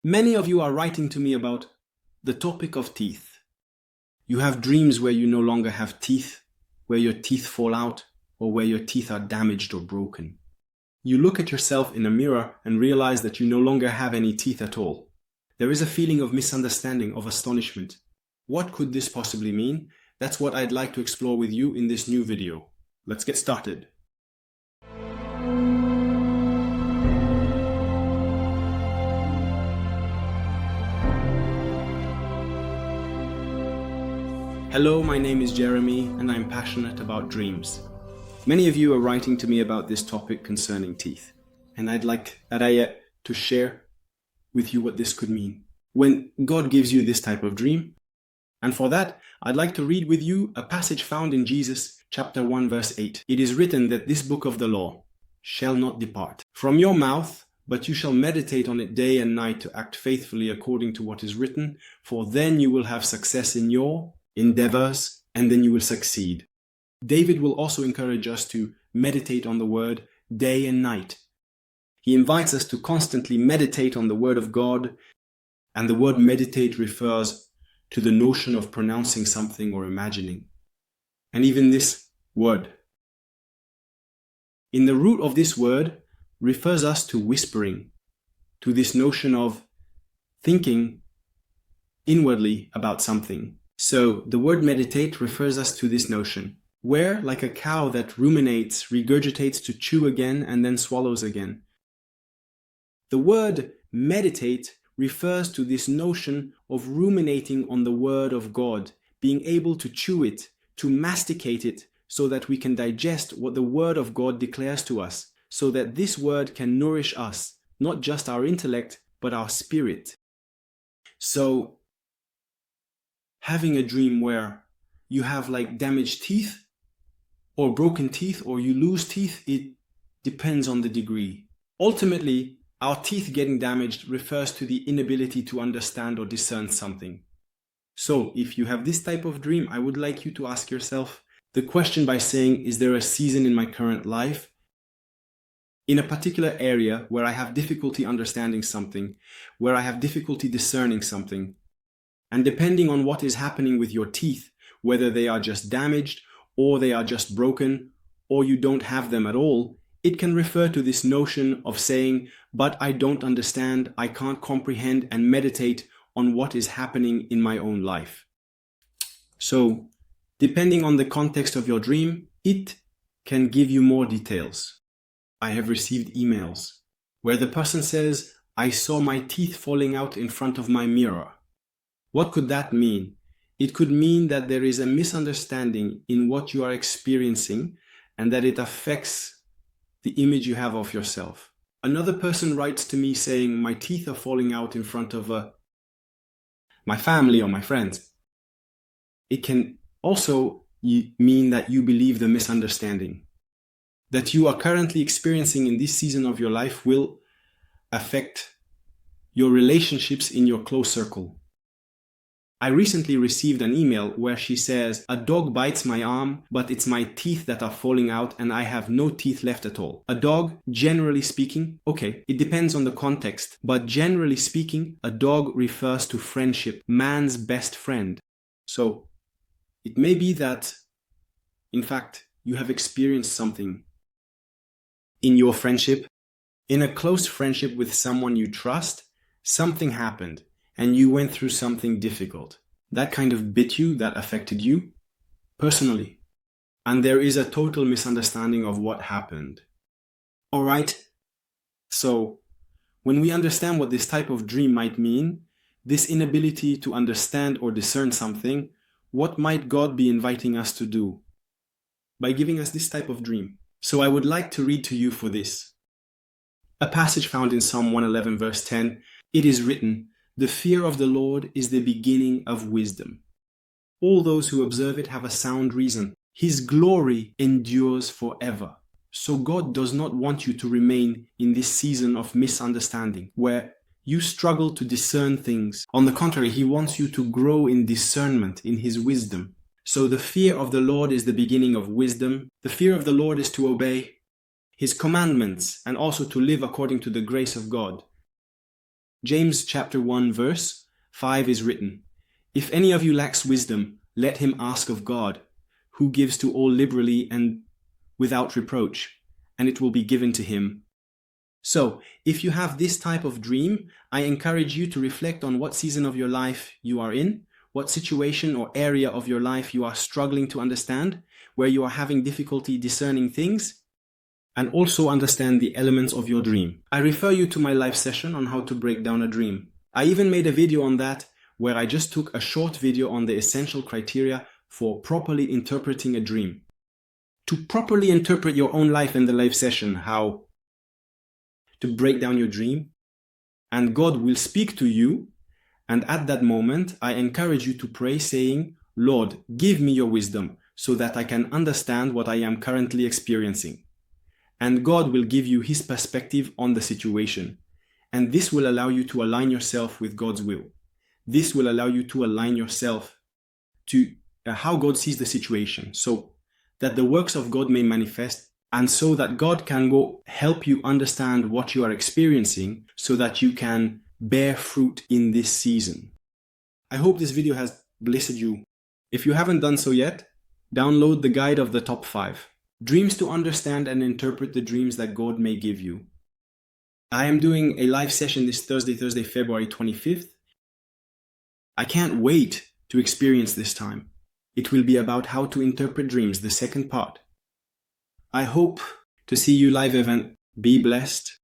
Many of you are writing to me about the topic of teeth. You have dreams where you no longer have teeth, where your teeth fall out, or where your teeth are damaged or broken. You look at yourself in a mirror and realize that you no longer have any teeth at all. There is a feeling of misunderstanding, of astonishment. What could this possibly mean? That's what I'd like to explore with you in this new video. Let's get started. Hello, my name is Jeremy and I'm passionate about dreams. Many of you are writing to me about this topic concerning teeth, and I'd like to share with you what this could mean when God gives you this type of dream. And for that, I'd like to read with you a passage found in Genesis chapter 1 verse 8. It is written that this book of the law shall not depart from your mouth, but you shall meditate on it day and night to act faithfully according to what is written, for then you will have success in your endeavors, and then you will succeed. David will also encourage us to meditate on the word day and night. He invites us to constantly meditate on the word of God, and the word meditate refers to the notion of pronouncing something or imagining. And even this word, in the root of this word, refers us to whispering, to this notion of thinking inwardly about something. So the word meditate refers us to this notion, where, like a cow that ruminates, regurgitates to chew again and then swallows again. The word meditate refers to this notion of ruminating on the word of God, being able to chew it, to masticate it, so that we can digest what the word of God declares to us, so that this word can nourish us, not just our intellect, but our spirit. So, having a dream where you have like damaged teeth or broken teeth, or you lose teeth, it depends on the degree. Ultimately, our teeth getting damaged refers to the inability to understand or discern something. So if you have this type of dream, I would like you to ask yourself the question by saying, is there a season in my current life, in a particular area, where I have difficulty understanding something, where I have difficulty discerning something? And depending on what is happening with your teeth, whether they are just damaged, or they are just broken, or you don't have them at all, it can refer to this notion of saying, but I don't understand, I can't comprehend and meditate on what is happening in my own life. So, depending on the context of your dream, it can give you more details. I have received emails where the person says, I saw my teeth falling out in front of my mirror. What could that mean? It could mean that there is a misunderstanding in what you are experiencing and that it affects the image you have of yourself. Another person writes to me saying, my teeth are falling out in front of my family or my friends. It can also mean that you believe the misunderstanding that you are currently experiencing in this season of your life will affect your relationships in your close circle. I recently received an email where she says, a dog bites my arm, but it's my teeth that are falling out and I have no teeth left at all. A dog, generally speaking, okay, it depends on the context, but generally speaking, a dog refers to friendship, man's best friend. So, it may be that, in fact, you have experienced something in your friendship, in a close friendship with someone you trust, something happened and you went through something difficult. That kind of bit you, that affected you personally. And there is a total misunderstanding of what happened. All right? So, when we understand what this type of dream might mean, this inability to understand or discern something, what might God be inviting us to do by giving us this type of dream? So I would like to read to you for this a passage found in Psalm 111 verse 10. It is written, the fear of the Lord is the beginning of wisdom. All those who observe it have a sound reason. His glory endures forever. So God does not want you to remain in this season of misunderstanding, where you struggle to discern things. On the contrary, He wants you to grow in discernment, in His wisdom. So the fear of the Lord is the beginning of wisdom. The fear of the Lord is to obey His commandments and also to live according to the grace of God. James chapter 1 verse 5 is written, "If any of you lacks wisdom, let him ask of God, who gives to all liberally and without reproach, and it will be given to him." So, if you have this type of dream, I encourage you to reflect on what season of your life you are in, what situation or area of your life you are struggling to understand, where you are having difficulty discerning things, and also understand the elements of your dream. I refer you to my live session on how to break down a dream. I even made a video on that where I just took a short video on the essential criteria for properly interpreting a dream. To properly interpret your own life in the live session, how to break down your dream, and God will speak to you, and at that moment I encourage you to pray saying, "Lord, give me your wisdom so that I can understand what I am currently experiencing." And God will give you his perspective on the situation. And this will allow you to align yourself with God's will. This will allow you to align yourself to how God sees the situation, so that the works of God may manifest, and so that God can go help you understand what you are experiencing so that you can bear fruit in this season. I hope this video has blessed you. If you haven't done so yet, download the guide of the top 5. Dreams to understand and interpret the dreams that God may give you. I am doing a live session this Thursday, February 25th. I can't wait to experience this time. It will be about how to interpret dreams, the second part. I hope to see you live event. Be blessed.